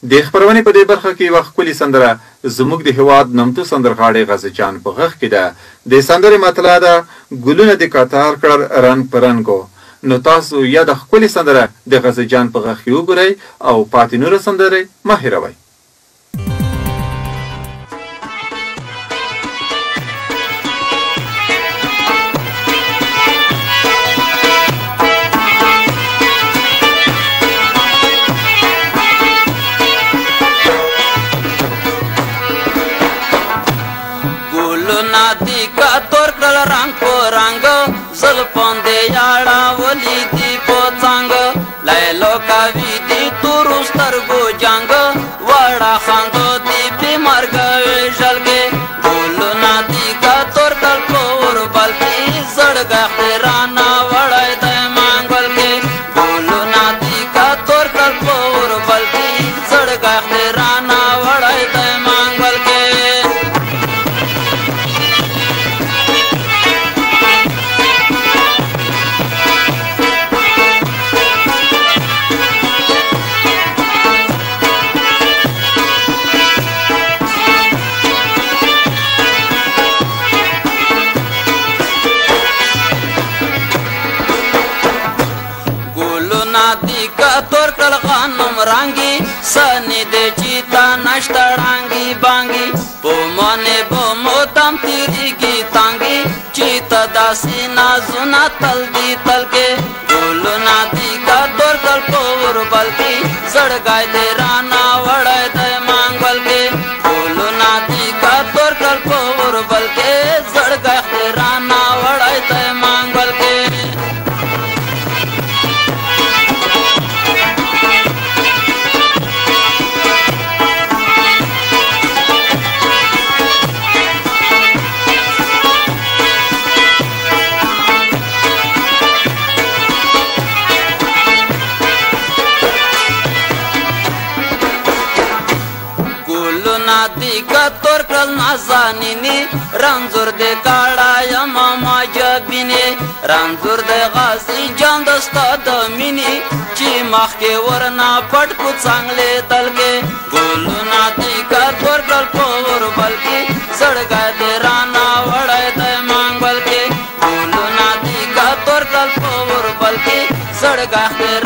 د خبرونې په دې برخه کې یوه ښکلې سندره زموږ د هېواد نمتو سندرغاړی غازي جان په غږ کې ده. د سندرې مطلع ده ګلونه د کتار کړل رنګ په رنګو. نو تاسو یا د ښکلې سندره د غازي جان په غږ کې وګورئ او پاتې نورې سندرې مه هېروئ. रंग को रंग जुल्फों दे याड़ा वली दी पोचांग लैलो का विधि तुरुस्तर गो जंग वड़ा खांदो दी बीमार गए जल के बोलो ना दी का तोर कल कोर बल्कि जड़ गए राना वड़ा दे मांगल के बोलो ना दी का तोर कल कोर बल्कि जड़ गए राना वड़ा दे मांगल के तोर कल खानम रांगी सनी दे चीता नष्टा रांगी बांगी पो मने बो मोतम तिरी की तांगी चीता दासी ना सुना तल दी तल के बोलो ना दी का तोर कल पोर बल्कि सड़ गाय दे राना वड़ाय दे मांगल के बोलो ना दी का तोर कल पोर बल्कि सड़ गाय दे राना वड़ाय दे मांगल के नाती का तोर कल नाजानिनी रंजूर दे काड़ा या मामा जबिने रंजूर दे गाजी जान दस्ता दमिनी ची माख के वरना पट को चांगले तल के बोलो नाती का तोर कल पोर बल्कि सड़ गए दे राना वड़ाय दे मांगल के बोलो नाती का तोर कल पोर बल्कि सड़ गए